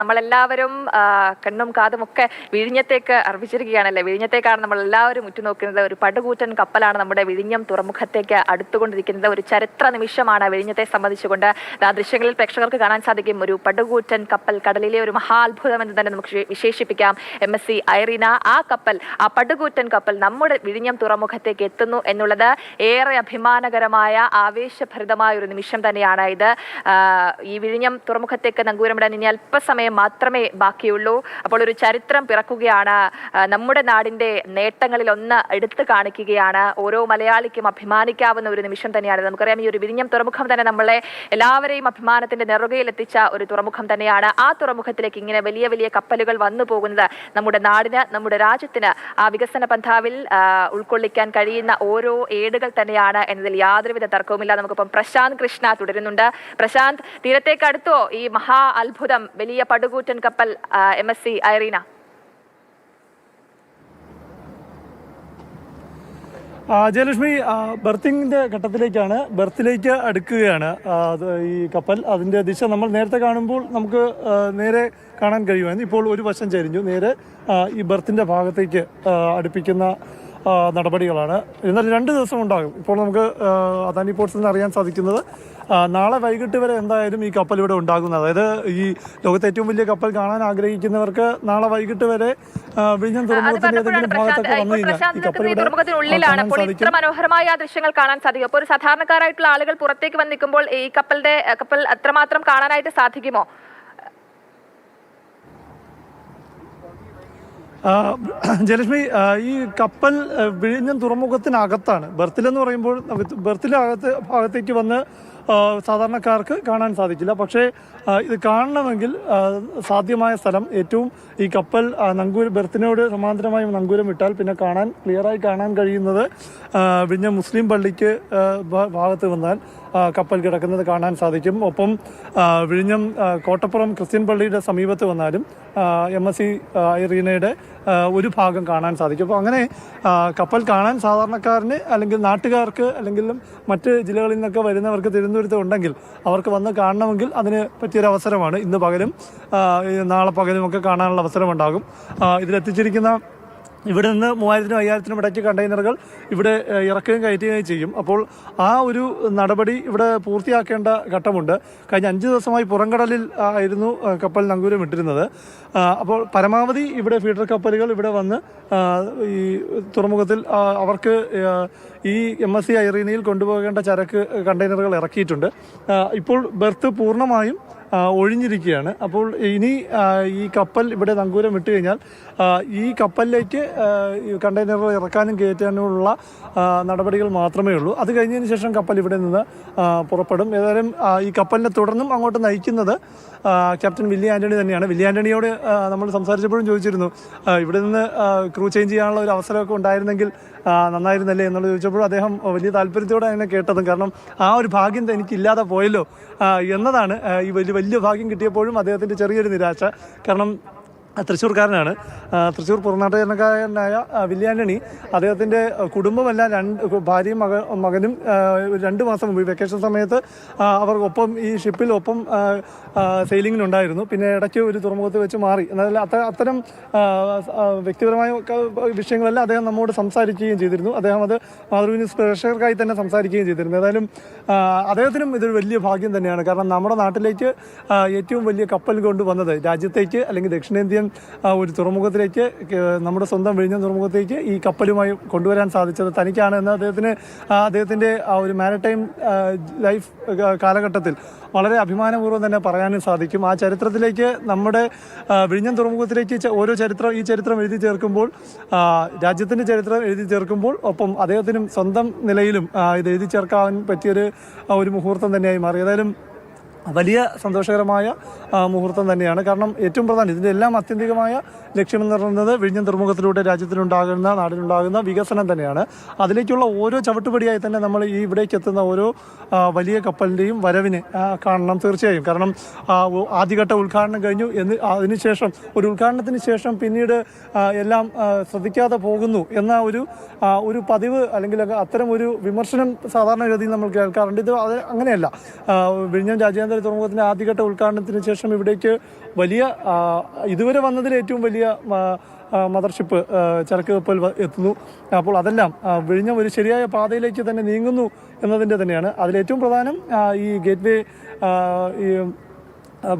നമ്മളെല്ലാവരും കണ്ണും കാതും ഒക്കെ വിഴിഞ്ഞത്തേക്ക് അർപ്പിച്ചിരിക്കുകയാണല്ലേ. വിഴിഞ്ഞത്തേക്കാണ് നമ്മളെല്ലാവരും ഉറ്റുനോക്കുന്നത്. ഒരു പടുകൂറ്റൻ കപ്പലാണ് നമ്മുടെ വിഴിഞ്ഞം തുറമുഖത്തേക്ക് അടുത്തുകൊണ്ടിരിക്കുന്നത്. ഒരു ചരിത്ര നിമിഷമാണ് വിഴിഞ്ഞത്തെ സംബന്ധിച്ചുകൊണ്ട് ദൃശ്യങ്ങളിൽ പ്രേക്ഷകർക്ക് കാണാൻ സാധിക്കും. ഒരു പടുകൂറ്റൻ കപ്പൽ, കടലിലെ ഒരു മഹാത്ഭുതം എന്ന് തന്നെ നമുക്ക് വിശേഷിപ്പിക്കാം MSC ഐറീന. ആ കപ്പൽ, ആ പടുകൂറ്റൻ കപ്പൽ നമ്മുടെ വിഴിഞ്ഞം തുറമുഖത്തേക്ക് എത്തുന്നു എന്നുള്ളത് ഏറെ അഭിമാനകരമായ ആവേശഭരിതമായ ഒരു നിമിഷം തന്നെയാണ് ഇത്. ഈ വിഴിഞ്ഞം തുറമുഖത്തേക്ക് നങ്കൂരമിടാൻ ഇനി അല്പസമയം മാത്രമേ ബാക്കിയുള്ളൂ. അപ്പോൾ ഒരു ചരിത്രം പിറക്കുകയാണ്. നമ്മുടെ നാടിന്റെ നേട്ടങ്ങളിൽ ഒന്ന് എടുത്തു കാണിക്കുകയാണ്. ഓരോ മലയാളിക്കും അഭിമാനിക്കാവുന്ന ഒരു നിമിഷം തന്നെയാണ്. നമുക്കറിയാം, ഈ ഒരു വിഴിഞ്ഞം തുറമുഖം തന്നെ നമ്മളെ എല്ലാവരെയും അഭിമാനത്തിന്റെ നെറുകയിൽ എത്തിച്ച ഒരു തുറമുഖം തന്നെയാണ്. ആ തുറമുഖത്തിലേക്ക് ഇങ്ങനെ വലിയ വലിയ കപ്പലുകൾ വന്നു പോകുന്നത് നമ്മുടെ നാടിന്, നമ്മുടെ രാജ്യത്തിന് ആ വികസന പന്ഥാവിൽ ഉൾക്കൊള്ളിക്കാൻ കഴിയുന്ന ഓരോ ഏടുകൾ തന്നെയാണ് എന്നതിൽ യാതൊരുവിധ തർക്കവുമില്ല. നമുക്കിപ്പം പ്രശാന്ത് കൃഷ്ണ തുടരുന്നുണ്ട്. പ്രശാന്ത്, തീരത്തേക്ക് അടുത്തോ ഈ മഹാ അത്ഭുതം, വലിയ പടുകൂറ്റൻ കപ്പൽ MSC ഐറീന? ജയലക്ഷ്മി, ബർത്തിങ്ങിന്റെ ഘട്ടത്തിലേക്കാണ്, ബർത്തിലേക്ക് അടുക്കുകയാണ് ഈ കപ്പൽ. അതിന്റെ ദിശ നമ്മൾ നേരത്തെ കാണുമ്പോൾ നമുക്ക് നേരെ കാണാൻ കഴിയുമായിരുന്നു. ഇപ്പോൾ ഒരു വശം ചരിഞ്ഞു, നേരെ ഈ ബർത്തിന്റെ ഭാഗത്തേക്ക് അടുപ്പിക്കുന്ന നടപടികളാണ്. എന്നാൽ 2 ദിവസം ഉണ്ടാകും. ഇപ്പോൾ നമുക്ക് അദാനി പോർട്സിൽ നിന്ന് അറിയാൻ സാധിക്കുന്നത് നാളെ വൈകിട്ട് വരെ എന്തായാലും ഈ കപ്പൽ ഇവിടെ ഉണ്ടാകുന്നത്. അതായത് ഈ ലോകത്തെ ഏറ്റവും വലിയ കപ്പൽ കാണാൻ ആഗ്രഹിക്കുന്നവർക്ക് നാളെ വൈകിട്ട് വരെ വിഴിഞ്ഞം തുറമുഖത്തിന്റെ ഏതെങ്കിലും ഭാഗത്തൊക്കെ വന്നു കഴിഞ്ഞാൽ ഈ കപ്പൽ ഇവിടെ മനോഹരമായ ദൃശ്യങ്ങൾ കാണാൻ സാധിക്കും. അപ്പോൾ ഒരു സാധാരണക്കാരായിട്ടുള്ള ആളുകൾ പുറത്തേക്ക് വന്ന് നിൽക്കുമ്പോൾ ഈ കപ്പൽ അത്രമാത്രം കാണാനായിട്ട് സാധിക്കുമോ? ജയലക്ഷ്മി, ഈ കപ്പൽ വിഴിഞ്ഞം തുറമുഖത്തിനകത്താണ്. ബർത്തിലെന്ന് പറയുമ്പോൾ ഭാഗത്തേക്ക് വന്ന് സാധാരണക്കാർക്ക് കാണാൻ സാധിക്കില്ല. പക്ഷേ ഇത് കാണണമെങ്കിൽ സാധ്യമായ സ്ഥലം ഏറ്റവും ഈ കപ്പൽ ബർത്തിനോട് സമാന്തരമായി നങ്കൂരം വിട്ടാൽ പിന്നെ ക്ലിയറായി കാണാൻ കഴിയുന്നത് വിഴിഞ്ഞം മുസ്ലിം പള്ളിക്ക് ഭാഗത്ത് വന്നാൽ കപ്പൽ കിടക്കുന്നത് കാണാൻ സാധിക്കും. ഒപ്പം വിഴിഞ്ഞം കോട്ടപ്പുറം ക്രിസ്ത്യൻ പള്ളിയുടെ സമീപത്ത് വന്നാലും MSC ഐറീനയുടെ ഒരു ഭാഗം കാണാൻ സാധിക്കും. അപ്പോൾ അങ്ങനെ കപ്പൽ കാണാൻ സാധാരണക്കാരന്, അല്ലെങ്കിൽ നാട്ടുകാർക്ക്, അല്ലെങ്കിൽ മറ്റ് ജില്ലകളിൽ നിന്നൊക്കെ വരുന്നവർക്ക് തിരുവനന്തപുരത്ത് ഉണ്ടെങ്കിൽ അവർക്ക് വന്ന് കാണണമെങ്കിൽ അതിന് പറ്റിയൊരു അവസരമാണ്. ഇന്ന് പകലും നാളെ പകലും ഒക്കെ കാണാനുള്ള അവസരമുണ്ടാകും. ഇതിലെത്തിച്ചിരിക്കുന്ന ഇവിടെ നിന്ന് 3000-നും 5000-നും ഇടയ്ക്ക് കണ്ടെയ്നറുകൾ ഇവിടെ ഇറക്കുകയും കയറ്റുകയും ചെയ്യും. അപ്പോൾ ആ ഒരു നടപടി ഇവിടെ പൂർത്തിയാക്കേണ്ട ഘട്ടമുണ്ട്. കഴിഞ്ഞ 5 ദിവസമായി പുറംകടലിൽ ആയിരുന്നു കപ്പൽ നങ്കൂരം ഇട്ടിരുന്നത്. അപ്പോൾ പരമാവധി ഇവിടെ ഫീഡർ കപ്പലുകൾ ഇവിടെ വന്ന് ഈ തുറമുഖത്തിൽ അവർക്ക് ഈ MSC ഐറീനയിൽ കൊണ്ടുപോകേണ്ട ചരക്ക് കണ്ടെയ്നറുകൾ ഇറക്കിയിട്ടുണ്ട്. ഇപ്പോൾ ബെർത്ത് പൂർണ്ണമായും ഒഴിഞ്ഞിരിക്കുകയാണ്. അപ്പോൾ ഇനി ഈ കപ്പൽ ഇവിടെ നങ്കൂരം ഇട്ട് കഴിഞ്ഞാൽ ഈ കപ്പലിലേക്ക് കണ്ടെയ്നറുകൾ ഇറക്കാനും കയറ്റാനുമുള്ള നടപടികൾ മാത്രമേ ഉള്ളൂ. അത് കഴിഞ്ഞതിന് ശേഷം കപ്പൽ ഇവിടെ നിന്ന് പുറപ്പെടും. ഏതായാലും ഈ കപ്പലിനെ തുടർന്നും അങ്ങോട്ട് നയിക്കുന്നത് ക്യാപ്റ്റൻ വില്ലി ആൻ്റണി തന്നെയാണ്. വില്ലി ആൻ്റണിയോട് നമ്മൾ സംസാരിച്ചപ്പോഴും ചോദിച്ചിരുന്നു, ഇവിടെ നിന്ന് ക്രൂ ചേഞ്ച് ചെയ്യാനുള്ള ഒരു അവസരമൊക്കെ ഉണ്ടായിരുന്നെങ്കിൽ നന്നായിരുന്നല്ലേ എന്നുള്ളത് ചോദിച്ചപ്പോൾ അദ്ദേഹം വലിയ താല്പര്യത്തോടെ അതിനെ കേട്ടതും. കാരണം ആ ഒരു ഭാഗ്യം എനിക്കില്ലാതെ പോയല്ലോ എന്നതാണ്. ഈ വലിയ ഭാഗ്യം കിട്ടിയപ്പോഴും അദ്ദേഹത്തിൻ്റെ ചെറിയൊരു നിരാശ. കാരണം തൃശ്ശൂർക്കാരനാണ്. തൃശ്ശൂർ പുറനാട്ടുകാരനായ വില്ലി ആൻ്റണി, അദ്ദേഹത്തിൻ്റെ കുടുംബമെല്ലാം ഭാര്യയും മകനും 2 മാസം മുമ്പ് വെക്കേഷൻ സമയത്ത് അവർ ഒപ്പം ഈ ഷിപ്പിൽ ഒപ്പം സെയിലിങ്ങിനുണ്ടായിരുന്നു. പിന്നെ ഇടയ്ക്ക് ഒരു തുറമുഖത്ത് വെച്ച് മാറി. എന്നാൽ അത്തരം വ്യക്തിപരമായ വിഷയങ്ങളെല്ലാം അദ്ദേഹം നമ്മോട് സംസാരിക്കുകയും ചെയ്തിരുന്നു. അദ്ദേഹം അത് മാതൃഭൂമി പ്രേക്ഷകർക്കായി തന്നെ സംസാരിക്കുകയും ചെയ്തിരുന്നു. ഏതായാലും അദ്ദേഹത്തിനും ഇതൊരു വലിയ ഭാഗ്യം തന്നെയാണ്. കാരണം നമ്മുടെ നാട്ടിലേക്ക് ഏറ്റവും വലിയ കപ്പൽ കൊണ്ടുവന്നത് രാജ്യത്തേക്ക്, അല്ലെങ്കിൽ ദക്ഷിണേന്ത്യൻ ഒരു തുറമുഖത്തിലേക്ക്, നമ്മുടെ സ്വന്തം വിഴിഞ്ഞം തുറമുഖത്തേക്ക് ഈ കപ്പലുമായി കൊണ്ടുവരാൻ സാധിച്ചത് തനിക്കാണ് എന്ന് അദ്ദേഹത്തിൻ്റെ ആ ഒരു മാരിടൈം ലൈഫ് കാലഘട്ടത്തിൽ വളരെ അഭിമാനപൂർവ്വം തന്നെ പറയാനും സാധിക്കും. ആ ചരിത്രത്തിലേക്ക്, നമ്മുടെ വിഴിഞ്ഞം തുറമുഖത്തിലേക്ക് ഈ ചരിത്രം എഴുതി ചേർക്കുമ്പോൾ, രാജ്യത്തിൻ്റെ ചരിത്രം എഴുതി ചേർക്കുമ്പോൾ, ഒപ്പം അദ്ദേഹത്തിനും സ്വന്തം നിലയിലും ഇത് എഴുതി ചേർക്കാൻ പറ്റിയൊരു മുഹൂർത്തം തന്നെയായി മാറി. ഏതായാലും വലിയ സന്തോഷകരമായ മുഹൂർത്തം തന്നെയാണ്. കാരണം ഏറ്റവും പ്രധാനം, ഇതിൻ്റെ എല്ലാം ആത്യന്തികമായ ലക്ഷ്യമെന്ന് പറയുന്നത് വിഴിഞ്ഞം തുറമുഖത്തിലൂടെ രാജ്യത്തിനുണ്ടാകുന്ന, നാടിനുണ്ടാകുന്ന വികസനം തന്നെയാണ്. അതിലേക്കുള്ള ഓരോ ചവിട്ടുപടിയായി തന്നെ നമ്മൾ ഈ ഇവിടേക്ക് എത്തുന്ന ഓരോ വലിയ കപ്പലിൻ്റെയും വരവിന് കാണണം തീർച്ചയായും. കാരണം ആദ്യഘട്ട ഉദ്ഘാടനം കഴിഞ്ഞു, അതിനുശേഷം ഒരു ഉദ്ഘാടനത്തിന് ശേഷം പിന്നീട് എല്ലാം ശ്രദ്ധിക്കാതെ പോകുന്നു എന്ന ഒരു പതിവ്, അല്ലെങ്കിൽ അത്തരം ഒരു വിമർശനം സാധാരണഗതിയിൽ നമ്മൾ കേൾക്കാറുണ്ട്. ഇത് അങ്ങനെയല്ല. വിഴിഞ്ഞം രാജ്യാന്തര രാജ്യാന്തര തുറമുഖത്തിന്റെ ആദ്യഘട്ട ഉദ്ഘാടനത്തിന് ശേഷം ഇവിടേക്ക് വലിയ ഇതുവരെ വന്നതിൽ ഏറ്റവും വലിയ മദർഷിപ്പ് ചരക്ക് കപ്പൽ എത്തുന്നു. അപ്പോൾ അതെല്ലാം വിഴിഞ്ഞം ഒരു ശരിയായ പാതയിലേക്ക് തന്നെ നീങ്ങുന്നു എന്നതിൻ്റെ തന്നെയാണ്. അതിലേറ്റവും പ്രധാനം ഈ ഗേറ്റ് വേ ഈ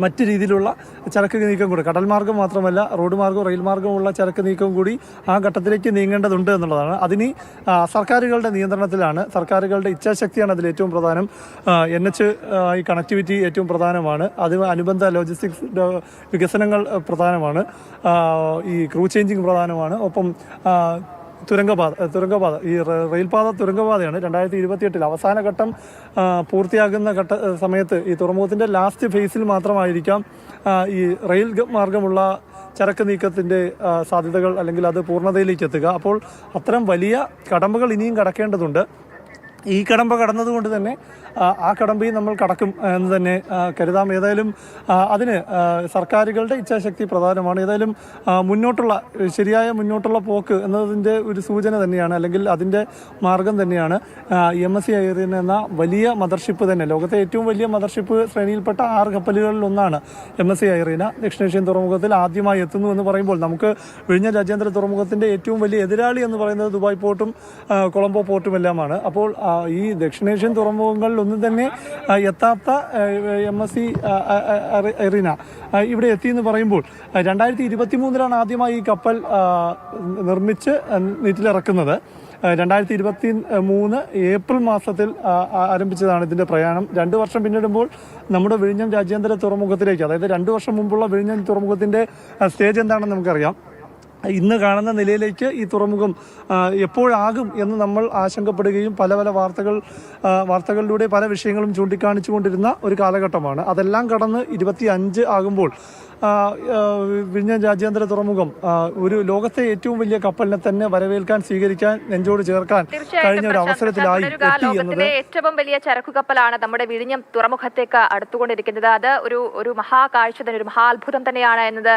മറ്റ് രീതിയിലുള്ള ചരക്ക് നീക്കം കൂടി, കടൽ മാർഗം മാത്രമല്ല റോഡ് മാർഗവും റെയിൽ മാർഗമുള്ള ചരക്ക് നീക്കം കൂടി ആ ഘട്ടത്തിലേക്ക് നീങ്ങേണ്ടതുണ്ട് എന്നുള്ളതാണ്. അതിന് സർക്കാരുകളുടെ നിയന്ത്രണത്തിലാണ്, സർക്കാരുകളുടെ ഇച്ഛാശക്തിയാണ് അതിൽ ഏറ്റവും പ്രധാനം. NH ഈ കണക്ടിവിറ്റി ഏറ്റവും പ്രധാനമാണ്, അതിന് അനുബന്ധ ലോജിസ്റ്റിക്സ് വികസനങ്ങൾ പ്രധാനമാണ്, ഈ ക്രൂ ചേഞ്ചിങ് പ്രധാനമാണ്. ഒപ്പം തുരങ്കപാത ഈ റെയിൽപാത തുരങ്കപാതയാണ് 2028 അവസാന ഘട്ടം പൂർത്തിയാകുന്ന സമയത്ത് ഈ തുറമുഖത്തിൻ്റെ ലാസ്റ്റ് ഫേസിൽ മാത്രമായിരിക്കാം ഈ റെയിൽ മാർഗമുള്ള ചരക്ക് നീക്കത്തിൻ്റെ സാധ്യതകൾ അല്ലെങ്കിൽ അത് പൂർണ്ണതയിലേക്ക് എത്തുക. അപ്പോൾ അത്തരം വലിയ കടമ്പകൾ ഇനിയും കടക്കേണ്ടതുണ്ട്. ഈ കടമ്പ കടന്നതുകൊണ്ട് തന്നെ ആ കടമ്പയും നമ്മൾ കടക്കും എന്ന് തന്നെ കരുതാം. ഏതായാലും അതിന് സർക്കാരുകളുടെ ഇച്ഛാശക്തി പ്രധാനമാണ്. ഏതായാലും ശരിയായ മുന്നോട്ടുള്ള പോക്ക് എന്നതിൻ്റെ ഒരു സൂചന തന്നെയാണ്, അല്ലെങ്കിൽ അതിൻ്റെ മാർഗം തന്നെയാണ് MSC ഐറീന എന്ന വലിയ മദർഷിപ്പ് തന്നെ. ലോകത്തെ ഏറ്റവും വലിയ മദർഷിപ്പ് ശ്രേണിയിൽപ്പെട്ട 6 കപ്പലുകളിൽ ഒന്നാണ് MSC ഐറീന. ദക്ഷിണേഷ്യൻ തുറമുഖത്തിൽ ആദ്യമായി എത്തുന്നു എന്ന് പറയുമ്പോൾ നമുക്ക് വിഴിഞ്ഞം രാജ്യാന്തര തുറമുഖത്തിൻ്റെ ഏറ്റവും വലിയ എതിരാളി എന്ന് പറയുന്നത് ദുബായ് പോർട്ടും കൊളംബോ പോർട്ടും എല്ലാമാണ്. അപ്പോൾ ഈ ദക്ഷിണേഷ്യൻ തുറമുഖങ്ങളിൽ ഒന്നും തന്നെ എത്താത്ത MSC ഐറീന ഇവിടെ എത്തിയെന്ന് പറയുമ്പോൾ 2023 ആദ്യമായി ഈ കപ്പൽ നിർമ്മിച്ച് നീറ്റിലിറക്കുന്നത്. 2023 ഏപ്രിൽ മാസത്തിൽ ആരംഭിച്ചതാണ് ഇതിൻ്റെ പ്രയാണം. 2 വർഷം പിന്നിടുമ്പോൾ നമ്മുടെ വിഴിഞ്ഞം രാജ്യാന്തര തുറമുഖത്തിലേക്ക്, അതായത് 2 വർഷം മുമ്പുള്ള വിഴിഞ്ഞം തുറമുഖത്തിൻ്റെ സ്റ്റേജ് എന്താണെന്ന് നമുക്കറിയാം. ഇന്ന് കാണുന്ന നിലയിലേക്ക് ഈ തുറമുഖം എപ്പോഴാകും എന്ന് നമ്മൾ ആശങ്കപ്പെടുകയും പല വാർത്തകളിലൂടെ പല വിഷയങ്ങളും ചൂണ്ടിക്കാണിച്ചുകൊണ്ടിരുന്ന ഒരു കാലഘട്ടമാണ്. അതെല്ലാം കടന്ന് 25 ആകുമ്പോൾ വിഴിഞ്ഞം രാജ്യാന്തര തുറമുഖം ഒരു ലോകത്തെ ഏറ്റവും വലിയ കപ്പലിനെ തന്നെ വരവേൽക്കാൻ, സ്വീകരിക്കാൻ, നെഞ്ചോട് ചേർക്കാൻ കഴിഞ്ഞ ഒരു അവസരത്തിലായി എത്തി എന്നത് ഏറ്റവും വലിയ ചരക്കു കപ്പലാണ് നമ്മുടെ വിഴിഞ്ഞം തുറമുഖത്തേക്ക് അടുത്തുകൊണ്ടിരിക്കുന്നത്. അത് ഒരു മഹാകാഴ്ച തന്നെ, ഒരു മഹാത്ഭുതം തന്നെയാണ് എന്നത്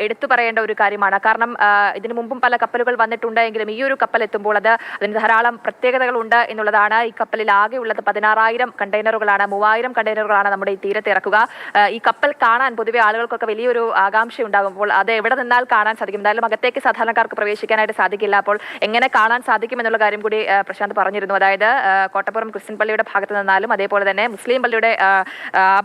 എടുത്തു പറയേണ്ട ഒരു കാര്യമാണ്. കാരണം ഇതിനു മുമ്പും പല കപ്പലുകൾ വന്നിട്ടുണ്ടെങ്കിലും ഈ ഒരു കപ്പൽ എത്തുമ്പോൾ അതിന് ധാരാളം പ്രത്യേകതകളുണ്ട് എന്നുള്ളതാണ്. ഈ കപ്പലിൽ ആകെ ഉള്ളത് 16,000 കണ്ടെയ്നറുകളാണ്, 3,000 കണ്ടെയ്നറുകളാണ് നമ്മുടെ ഈ തീരത്ത് ഇറക്കുക. ഈ കപ്പൽ കാണാൻ പൊതുവെ ആളുകൾക്കൊക്കെ വലിയൊരു ആകാംക്ഷ ഉണ്ടാകുമ്പോൾ അത് എവിടെ നിന്നാൽ കാണാൻ സാധിക്കും? എന്തായാലും അകത്തേക്ക് സാധാരണക്കാർക്ക് പ്രവേശിക്കാനായിട്ട് സാധിക്കില്ല. അപ്പോൾ എങ്ങനെ കാണാൻ സാധിക്കും എന്നുള്ള കാര്യം കൂടി പ്രശാന്ത് പറഞ്ഞിരുന്നു. അതായത് കോട്ടപ്പുറം ക്രിസ്ത്യൻ പള്ളിയുടെ ഭാഗത്ത് നിന്നാലും അതേപോലെ തന്നെ മുസ്ലിം പള്ളിയുടെ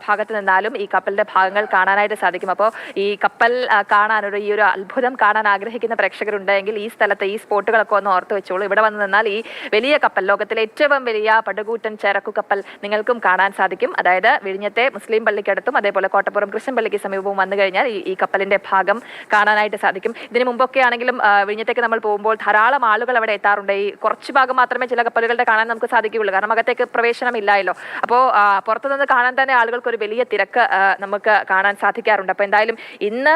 ഭാഗത്ത് നിന്നാലും ഈ കപ്പലിന്റെ ഭാഗങ്ങൾ കാണാനായിട്ട് സാധിക്കും. അപ്പോൾ ഈ കപ്പൽ കാണാൻ, ഈ ഒരു അത്ഭുതം കാണാൻ ആഗ്രഹിക്കുന്ന പ്രേക്ഷകരുണ്ടെങ്കിൽ ഈ സ്ഥലത്ത് ഈ സ്പോട്ടുകളൊക്കെ ഒന്ന് ഓർത്ത് വെച്ചോളൂ. ഇവിടെ വന്ന് നിന്നാൽ ഈ വലിയ കപ്പൽ, ലോകത്തിലെ ഏറ്റവും വലിയ പടുകൂറ്റൻ ചരക്കു കപ്പൽ നിങ്ങൾക്കും കാണാൻ സാധിക്കും. അതായത് വിഴിഞ്ഞത്തെ മുസ്ലിം പള്ളിക്കടുത്തും അതേപോലെ കോട്ടപ്പുറം ക്രിസ്ത്യൻ പള്ളിക്ക് സമീപവും വന്നു കഴിഞ്ഞാൽ ഈ കപ്പലിന്റെ ഭാഗം കാണാനായിട്ട് സാധിക്കും. ഇതിനു മുമ്പൊക്കെ ആണെങ്കിലും വിഴിഞ്ഞത്തേക്ക് നമ്മൾ പോകുമ്പോൾ ധാരാളം ആളുകൾ അവിടെ എത്താറുണ്ട്. ഈ കുറച്ച് ഭാഗം മാത്രമേ ചില കപ്പലുകളുടെ കാണാൻ നമുക്ക് സാധിക്കുകയുള്ളൂ, കാരണം അകത്തേക്ക് പ്രവേശനം ഇല്ലായല്ലോ. അപ്പോൾ പുറത്തുനിന്ന് കാണാൻ തന്നെ ആളുകൾക്ക് ഒരു വലിയ തിരക്ക് നമുക്ക് കാണാൻ സാധിക്കാറുണ്ട്. അപ്പോൾ എന്തായാലും ഇന്ന്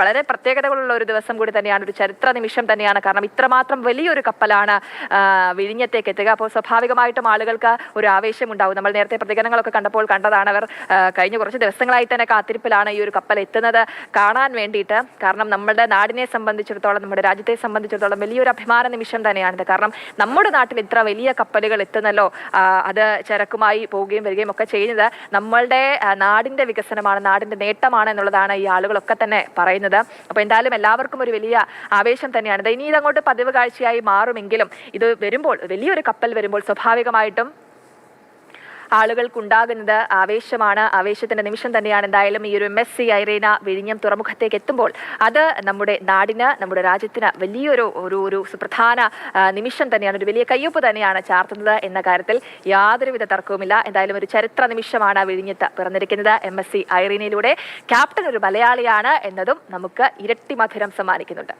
വളരെ പ്രത്യേകതകളുള്ള ഒരു ദിവസം കൂടി തന്നെയാണ്, ഒരു ചരിത്ര നിമിഷം തന്നെയാണ്. കാരണം ഇത്രമാത്രം വലിയൊരു കപ്പലാണ് വിഴിഞ്ഞത്തേക്ക് എത്തുക. അപ്പോൾ സ്വാഭാവികമായിട്ടും ആളുകൾക്ക് ഒരു ആവേശം ഉണ്ടാവും. നമ്മൾ നേരത്തെ പ്രതികരണങ്ങളൊക്കെ കണ്ടപ്പോൾ കണ്ടതാണ്. അവർ കഴിഞ്ഞ കുറച്ച് ദിവസങ്ങളായി തന്നെ കാത്തിരിപ്പിലാണ് ഈ ഒരു കപ്പൽ എത്തുന്നത് കാണാൻ വേണ്ടിയിട്ട്. കാരണം നമ്മുടെ നാടിനെ സംബന്ധിച്ചിടത്തോളം, നമ്മുടെ രാജ്യത്തെ സംബന്ധിച്ചിടത്തോളം വലിയൊരു അഭിമാന നിമിഷം തന്നെയാണിത്. കാരണം നമ്മുടെ നാട്ടിൽ ഇത്ര വലിയ കപ്പലുകൾ എത്തുന്നല്ലോ, അത് ചരക്കുമായി പോവുകയും വരികയും ഒക്കെ ചെയ്യുന്നത് നമ്മളുടെ നാടിന്റെ വികസനമാണ്, നാടിന്റെ നേട്ടമാണ് എന്നുള്ളതാണ് ഈ ആളുകളൊക്കെ തന്നെ പറയുന്നത്. അപ്പോൾ എന്തായാലും എല്ലാവർക്കും ഒരു വലിയ ആവേശം തന്നെയാണ്. ഇനി ഇതങ്ങോട്ട് പതിവ് കാഴ്ചയായി മാറുമെങ്കിലും ഇത് വരുമ്പോൾ, വലിയൊരു കപ്പൽ വരുമ്പോൾ സ്വാഭാവികമായിട്ടും ആളുകൾക്കുണ്ടാകുന്നത് ആവേശമാണ്, ആവേശത്തിന്റെ നിമിഷം തന്നെയാണ്. എന്തായാലും ഈ ഒരു MSC ഐറീന വിഴിഞ്ഞം തുറമുഖത്തേക്ക് എത്തുമ്പോൾ അത് നമ്മുടെ നാടിന്, നമ്മുടെ രാജ്യത്തിന് വലിയൊരു സുപ്രധാന നിമിഷം തന്നെയാണ്, ഒരു വലിയ കയ്യൊപ്പ് തന്നെയാണ് ചാർത്തുന്നത് എന്ന കാര്യത്തിൽ യാതൊരുവിധ തർക്കവുമില്ല. എന്തായാലും ഒരു ചരിത്ര നിമിഷമാണ് വിഴിഞ്ഞത്ത് പിറന്നിരിക്കുന്നത്. MSC ഐറീനയിലൂടെ ക്യാപ്റ്റൻ ഒരു മലയാളിയാണ് എന്നതും നമുക്ക് ഇരട്ടി മധുരം സമ്മാനിക്കുന്നുണ്ട്.